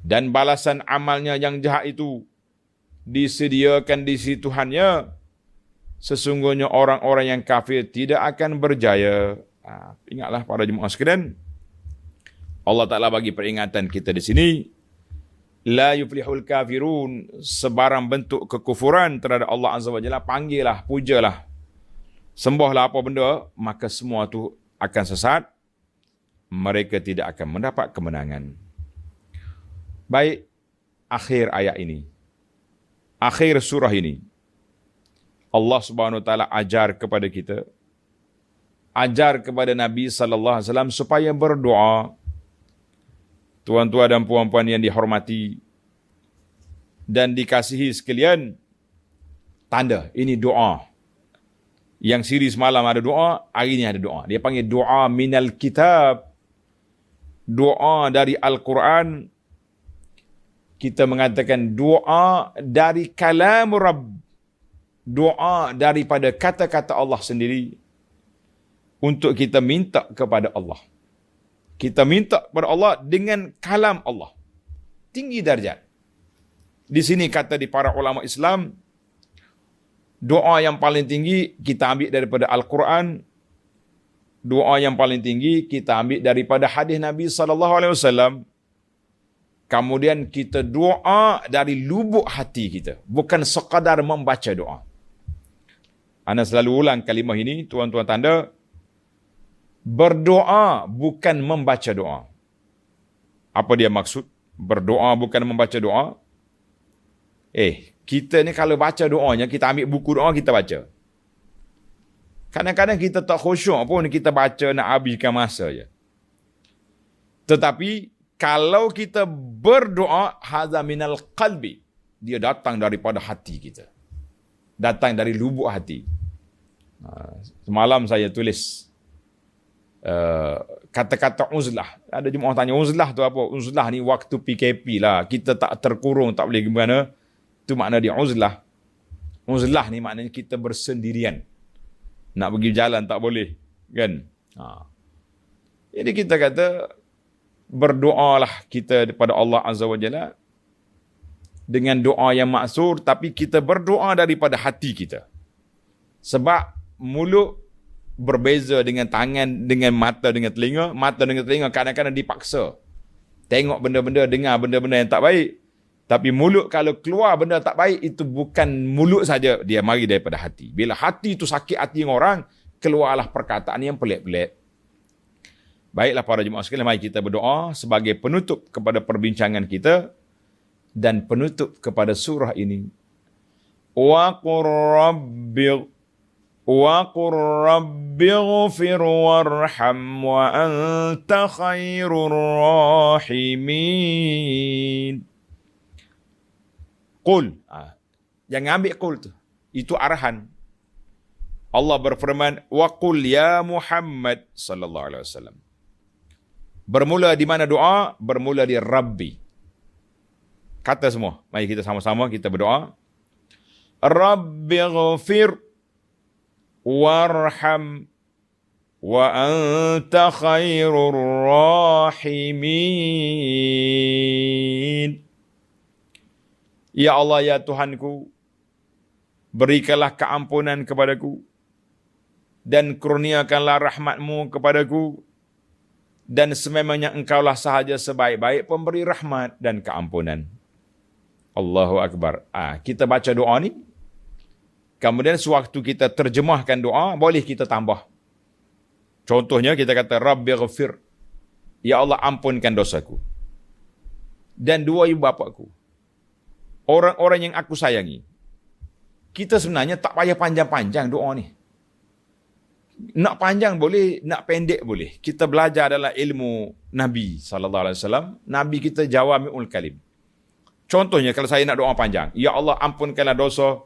dan balasan amalnya yang jahat itu disediakan di sisi Tuhannya. Sesungguhnya orang-orang yang kafir tidak akan berjaya. Ingatlah para jemaah sekalian, Allah Ta'ala bagi peringatan kita di sini. La yuflihul kafirun, sebarang bentuk kekufuran terhadap Allah Azza wa Jalla, panggillah, pujalah, sembahlah apa benda, maka semua tu akan sesat. Mereka tidak akan mendapat kemenangan. Baik, akhir ayat ini, akhir surah ini, Allah Subhanahu Wa Taala ajar kepada kita, ajar kepada Nabi sallallahu alaihi wasallam supaya berdoa. Tuan-tuan dan puan-puan yang dihormati dan dikasihi sekalian, tanda ini doa. Yang siri semalam ada doa, hari ini ada doa. Dia panggil doa minal kitab. Doa dari Al-Quran. Kita mengatakan doa dari kalam Rabb. Doa daripada kata-kata Allah sendiri. Untuk kita minta kepada Allah. Kita minta kepada Allah dengan kalam Allah. Tinggi darjat. Di sini kata di para ulama Islam, doa yang paling tinggi kita ambil daripada Al-Quran. Doa yang paling tinggi kita ambil daripada hadis Nabi SAW. Kemudian kita doa dari lubuk hati kita. Bukan sekadar membaca doa. Ana selalu ulang kalimah ini, tuan-tuan tanda. Berdoa bukan membaca doa. Apa dia maksud? Berdoa bukan membaca doa. Kita ni kalau baca doanya, kita ambil buku doa, kita baca. Kadang-kadang kita tak khusyuk pun, kita baca nak habiskan masa je. Tetapi, kalau kita berdoa, hadza minal qalbi. Dia datang daripada hati kita. Datang dari lubuk hati. Semalam saya tulis kata-kata uzlah. Ada jemaah tanya, uzlah tu apa? Uzlah ni waktu PKP lah. Kita tak terkurung, tak boleh gimana. Itu makna dia uzlah. Uzlah ni maknanya kita bersendirian. Nak pergi jalan tak boleh. Kan? Jadi kita kata, berdoalah kita kepada Allah Azza wa Jalla dengan doa yang maksur, tapi kita berdoa daripada hati kita. Sebab mulut berbeza dengan tangan, dengan mata, dengan telinga. Mata dengan telinga kadang-kadang dipaksa. Tengok benda-benda, dengar benda-benda yang tak baik. Tapi mulut kalau keluar benda tak baik, itu bukan mulut saja, dia mari daripada hati. Bila hati itu sakit hati orang, keluarlah perkataan yang pelik-pelik. Baiklah para jemaah sekalian, mari kita berdoa sebagai penutup kepada perbincangan kita dan penutup kepada surah ini. Wa qur rabbi ghfir warham wa anta khairur rahimin. Qul. Jangan ambil qul tu. Itu arahan. Allah berfirman, wa qul ya Muhammad sallallahu alaihi wasallam. Bermula di mana doa? Bermula di Rabbi. Kata semua. Mari kita sama-sama kita berdoa. Rabbi ghfir warham wa anta khairur rahimin. Ya Allah, ya Tuhanku, berikanlah keampunan kepadaku dan kurniakanlah rahmat-Mu kepadaku, dan sememangnya Engkaulah sahaja sebaik-baik pemberi rahmat dan keampunan. Allahu Akbar. Kita baca doa ni, kemudian sewaktu kita terjemahkan doa, boleh kita tambah. Contohnya kita kata, Rabbi ghafir. Ya Allah, ampunkan dosaku. Dan dua ibu bapaku. Orang-orang yang aku sayangi. Kita sebenarnya tak payah panjang-panjang doa ni. Nak panjang boleh, nak pendek boleh. Kita belajar adalah ilmu Nabi SAW. Nabi kita jawami'ul kalim. Contohnya kalau saya nak doa panjang. Ya Allah, ampunkanlah dosa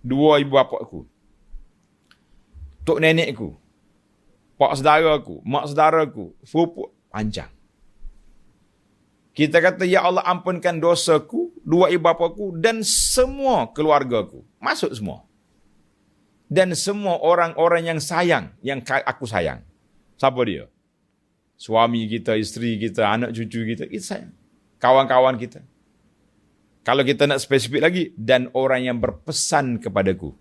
dua ibu bapa aku, tok nenekku, pak saudaraku, mak saudaraku, sepupu, panjang. Kita kata, ya Allah, ampunkan dosaku, dua ibu bapa aku, dan semua keluargaku. Masuk semua. Dan semua orang-orang yang sayang, yang aku sayang. Siapa dia? Suami kita, isteri kita, anak cucu kita, kita sayang. Kawan-kawan kita. Kalau kita nak spesifik lagi, dan orang yang berpesan kepadaku.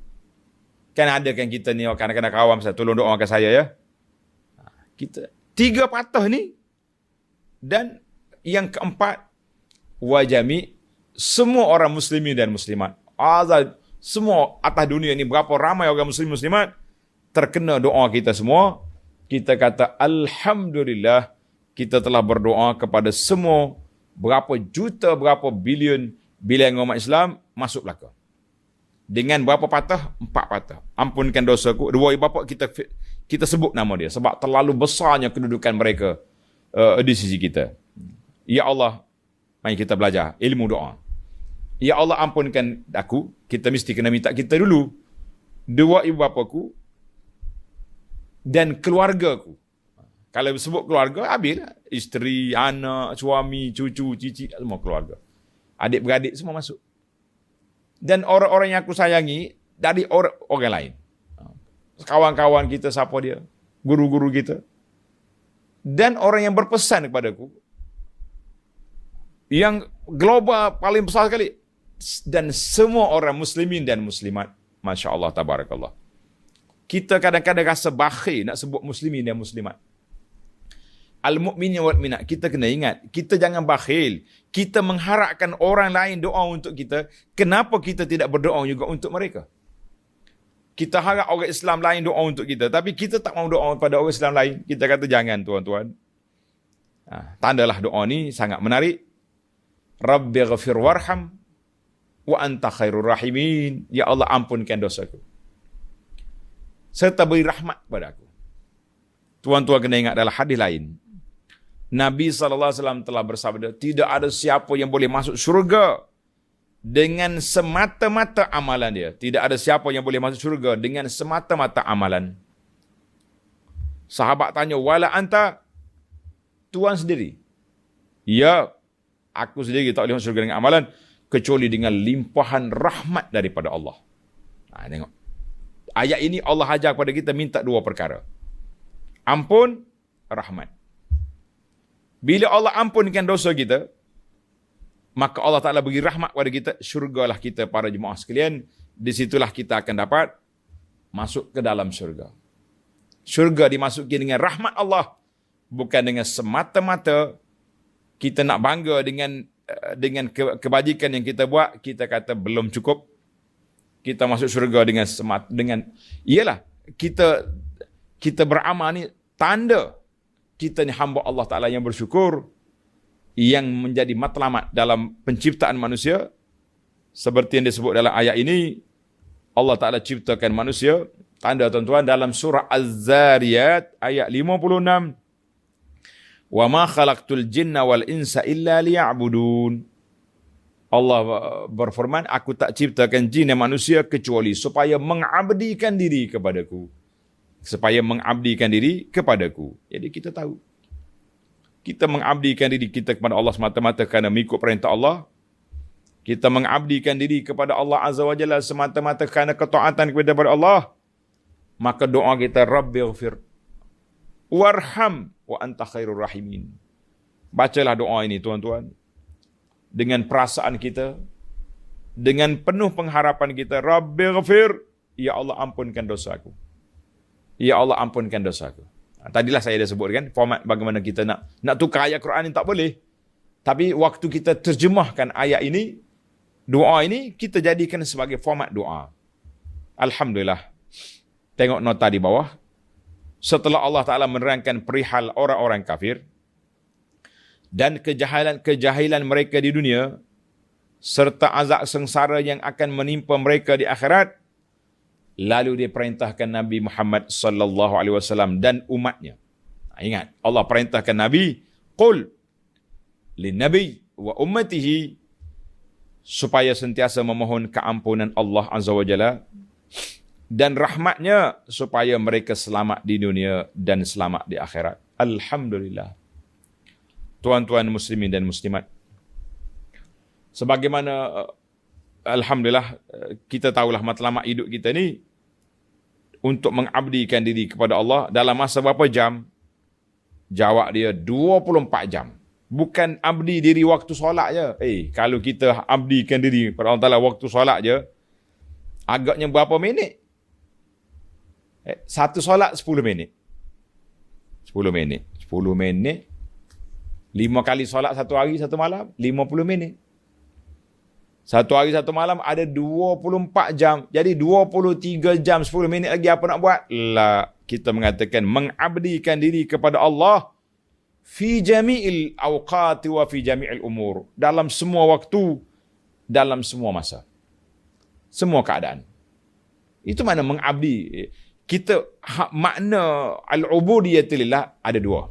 Kan ada kan kita ni, kadang-kadang kawan saya, tolong doakan saya ya. Kita, 3 patah ni. Dan yang keempat, wa jami' semua orang muslimin dan muslimat. Semua atas dunia ini berapa ramai orang muslim muslimat terkena doa kita semua. Kita kata alhamdulillah, kita telah berdoa kepada semua berapa juta, berapa bilion umat Islam masuk belaka. Dengan berapa patah? 4 patah. Ampunkan dosaku. Dua ibu bapa kita sebut nama dia sebab terlalu besarnya kedudukan mereka di sisi kita. Ya Allah, mari kita belajar ilmu doa. Ya Allah, ampunkan aku. Kita mesti kena minta kita dulu. Dua ibu bapaku dan keluargaku. Kalau sebut keluarga, habislah. Isteri, anak, suami, cucu, cici, semua keluarga. Adik-beradik semua masuk. Dan orang-orang yang aku sayangi dari orang lain. Kawan-kawan kita, siapa dia? Guru-guru kita. Dan orang yang berpesan kepadaku. Yang global paling besar sekali. Dan semua orang muslimin dan muslimat. Masya Allah, tabarakallah. Kita kadang-kadang rasa bakhil nak sebut muslimin dan muslimat. Al-mu'minin wal minat. Kita kena ingat, kita jangan bakhil. Kita mengharapkan orang lain doa untuk kita. Kenapa kita tidak berdoa juga untuk mereka? Kita harap orang Islam lain doa untuk kita. Tapi kita tak mau doa pada orang Islam lain. Kita kata jangan tuan-tuan. Tandalah doa ni sangat menarik. Rabbi ghafir warham wa anta khairur rahimin. Ya Allah, ampunkan dosaku. Serta beri rahmat kepada aku. Tuan-tuan kena ingat dalam hadis lain. Nabi SAW telah bersabda, tidak ada siapa yang boleh masuk syurga dengan semata-mata amalan dia. Tidak ada siapa yang boleh masuk syurga dengan semata-mata amalan. Sahabat tanya, wala anta? Tuan sendiri. Ya, aku sendiri tak boleh masuk syurga dengan amalan, kecuali dengan limpahan rahmat daripada Allah. Tengok. Ayat ini Allah ajar kepada kita minta 2 perkara. Ampun, rahmat. Bila Allah ampunkan dosa kita, maka Allah Ta'ala beri rahmat kepada kita, syurgalah kita para jemaah sekalian. Di situlah kita akan dapat masuk ke dalam syurga. Syurga dimasuki dengan rahmat Allah, bukan dengan semata-mata kita nak bangga dengan kebajikan yang kita buat. Kita kata belum cukup. Kita masuk syurga ialah kita beramal ni tanda kita ni hamba Allah Ta'ala yang bersyukur, yang menjadi matlamat dalam penciptaan manusia. Seperti yang disebut dalam ayat ini, Allah Ta'ala ciptakan manusia. Tanda tuan-tuan dalam surah Az-Zariyat ayat 56. Wa ma khalaqtul jinna wal insa illa liya'budun. Allah berfirman, aku tak ciptakan jin dan manusia kecuali supaya mengabdikan diri kepadaku. Jadi kita tahu. Kita mengabdikan diri kita kepada Allah semata-mata kerana mengikut perintah Allah. Kita mengabdikan diri kepada Allah Azza wa Jalla semata-mata kerana ketaatan kepada Allah. Maka doa kita, Rabbighfir warham wa anta khairur rahimin. Bacalah doa ini tuan-tuan. Dengan perasaan kita. Dengan penuh pengharapan kita. Rabbighfir, ya Allah ampunkan dosaku. Ya Allah ampunkan dosaku. Tadilah saya dah sebut kan, format bagaimana kita nak tukar ayat Quran ini tak boleh. Tapi waktu kita terjemahkan ayat ini, doa ini, kita jadikan sebagai format doa. Alhamdulillah. Tengok nota di bawah. Setelah Allah Ta'ala menerangkan perihal orang-orang kafir dan kejahilan mereka di dunia, serta azab sengsara yang akan menimpa mereka di akhirat, lalu dia perintahkan Nabi Muhammad sallallahu alaihi wasallam dan umatnya. Ingat, Allah perintahkan Nabi, qul lin nabi wa ummatihi, supaya sentiasa memohon keampunan Allah Azza wa Jalla dan rahmatnya supaya mereka selamat di dunia dan selamat di akhirat. Alhamdulillah. Tuan-tuan muslimin dan muslimat, sebagaimana alhamdulillah, kita tahulah matlamat hidup kita ni untuk mengabdikan diri kepada Allah dalam masa berapa jam? Jawab dia 24 jam. Bukan abdi diri waktu solat je. Kalau kita abdikan diri kepada Allah Ta'ala waktu solat je, agaknya berapa minit? Satu solat 10 minit. 10 minit. 10 minit. 5 kali solat satu hari, satu malam, 50 minit. Satu hari, satu malam ada 24 jam. Jadi 23 jam, 10 minit lagi apa nak buat? La, kita mengatakan mengabdikan diri kepada Allah fi jami'il awqati wa fi jami'il umur. Dalam semua waktu, dalam semua masa. Semua keadaan. Itu makna mengabdi. Makna al-ubudiyatillah ada dua.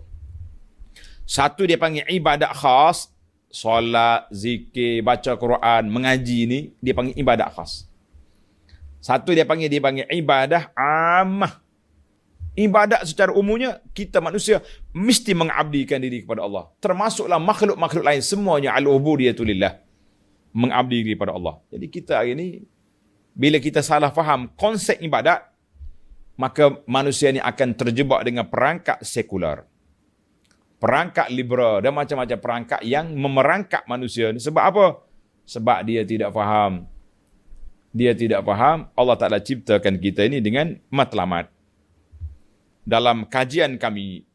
Satu dia panggil ibadat khas. Solat, zikir, baca Quran, mengaji ni, dia panggil ibadat khas. Satu dia panggil ibadah ammah. Ibadat secara umumnya, kita manusia mesti mengabdikan diri kepada Allah. Termasuklah makhluk-makhluk lain, semuanya al-ubudiyatulillah. Mengabdi diri kepada Allah. Jadi kita hari ini, bila kita salah faham konsep ibadat, maka manusia ni akan terjebak dengan perangkap sekular. Perangkap liberal dan macam-macam perangkap yang memerangkap manusia ni. Sebab apa? Sebab dia tidak faham. Dia tidak faham Allah Ta'ala ciptakan kita ini dengan matlamat. Dalam kajian kami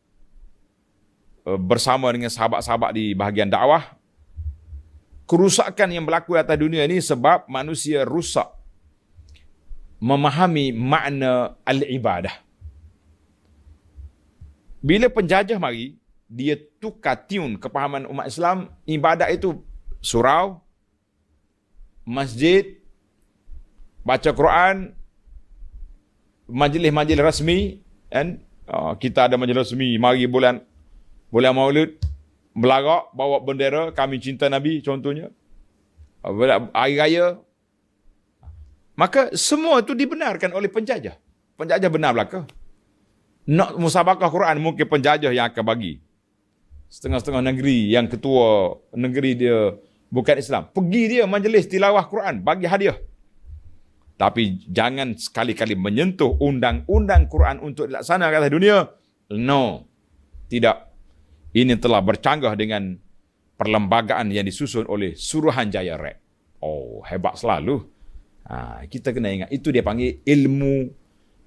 bersama dengan sahabat-sahabat di bahagian dakwah, kerusakan yang berlaku atas dunia ini sebab manusia rusak memahami makna al-ibadah. Bila penjajah mari, dia tukar tune kepahaman umat Islam, ibadat itu surau, masjid, baca Quran, majlis-majlis rasmi, kan? Kita ada majlis rasmi, mari bulan Maulid, belagak, bawa bendera, kami cinta Nabi, contohnya. Hari raya. Maka semua itu dibenarkan oleh penjajah. Penjajah benar belaka. Nak musabakah Quran, mungkin penjajah yang akan bagi. Setengah-setengah negeri yang ketua negeri dia bukan Islam, pergi dia majlis tilawah Quran, bagi hadiah. Tapi jangan sekali-kali menyentuh undang-undang Quran untuk dilaksanakan atas dunia. No. Tidak. Ini telah bercanggah dengan perlembagaan yang disusun oleh Suruhanjaya Rek. Oh, hebat selalu. Kita kena ingat, itu dia panggil ilmu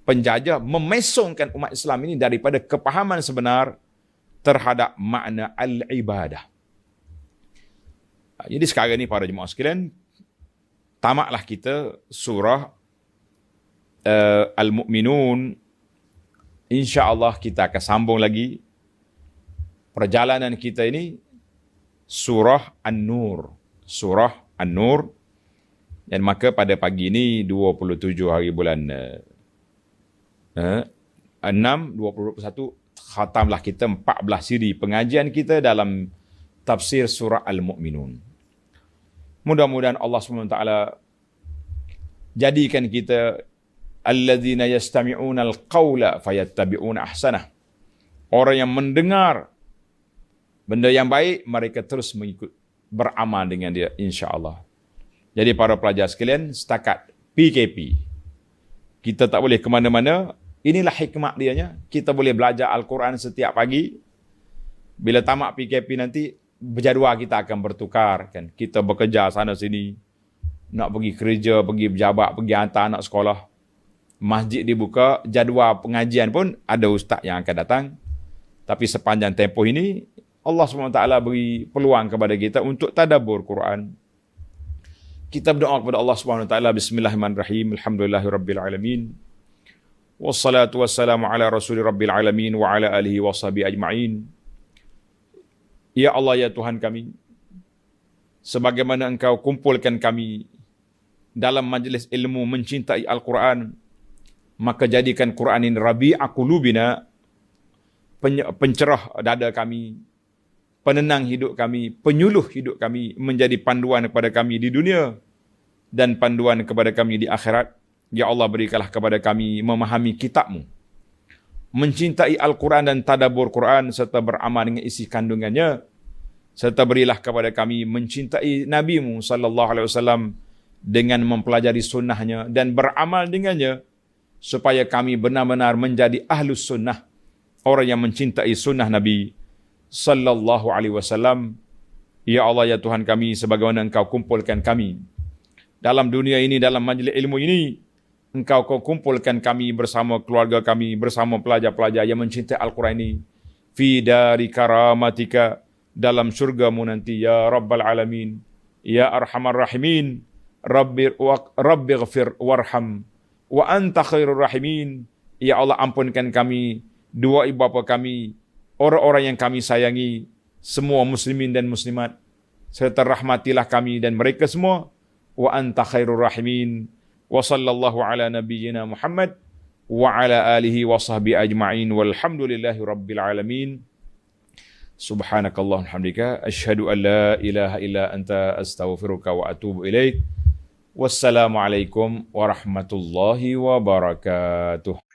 penjajah memesongkan umat Islam ini daripada kepahaman sebenar terhadap makna al-ibadah. Jadi sekarang ni para jemaah sekalian, tamatlah kita surah Al-Mu'minun. InsyaAllah kita akan sambung lagi perjalanan kita ini surah An-Nur. Surah An-Nur. Dan maka pada pagi ini 27 hari bulan 6 2021 khatamlah kita 14 siri pengajian kita dalam tafsir surah Al-Mu'minun. Mudah-mudahan Allah SWT jadikan kita alladzina yastami'una al-qawla fayattabi'una ahsanah. Orang yang mendengar benda yang baik, mereka terus mengikut, beramal dengan dia, insya-Allah. Jadi para pelajar sekalian, setakat PKP, kita tak boleh ke mana-mana. Inilah hikmah dianya. Kita boleh belajar Al-Quran setiap pagi. Bila tamat PKP nanti, berjadual kita akan bertukar. Kan? Kita bekerja sana sini. Nak pergi kerja, pergi berjabat, pergi hantar anak sekolah. Masjid dibuka, jadual pengajian pun ada ustaz yang akan datang. Tapi sepanjang tempoh ini, Allah SWT beri peluang kepada kita untuk tadabbur Quran. Kita berdoa kepada Allah SWT. Bismillahirrahmanirrahim. Alhamdulillahirrabbilalamin. Wassalatu wassalamu ala rasuli rabbil alamin wa ala alihi wa sahbihi ajma'in. Ya Allah, ya Tuhan kami, sebagaimana Engkau kumpulkan kami dalam majlis ilmu mencintai Al-Quran, maka jadikan Quran ini rabi'a qulubina, pencerah dada kami, penenang hidup kami, penyuluh hidup kami, menjadi panduan kepada kami di dunia dan panduan kepada kami di akhirat. Ya Allah, berikanlah kepada kami memahami kitab-Mu, mencintai Al-Quran dan tadabbur Quran serta beramal dengan isi kandungannya, serta berilah kepada kami mencintai Nabi-Mu sallallahu alaihi wasallam dengan mempelajari sunnahnya dan beramal dengannya, supaya kami benar-benar menjadi ahlus sunnah, orang yang mencintai sunnah Nabi sallallahu alaihi wasallam. Ya Allah, ya Tuhan kami, sebagaimana Engkau kumpulkan kami dalam dunia ini, dalam majlis ilmu ini, Engkau kumpulkan kami bersama keluarga kami, bersama pelajar-pelajar yang mencintai Al-Quran ini, fi dari karamatika, dalam syurgamu nanti, ya Rabbal Alamin, ya Arhamar Rahimin, Rabbi ghafir warham, wa anta khairur rahimin. Ya Allah, ampunkan kami, dua ibu bapa kami, orang-orang yang kami sayangi, semua muslimin dan muslimat, serta rahmatilah kami dan mereka semua. Wa anta khairur rahimin. Wa sallallahu ala nabiyyina Muhammad wa ala alihi wa sahbihi ajma'in walhamdulillahi rabbil alamin. Subhanakallahumma hamdika asyhadu an la ilaha illa anta astaghfiruka wa atubu ilaik. Wassalamualaikum warahmatullahi wabarakatuh.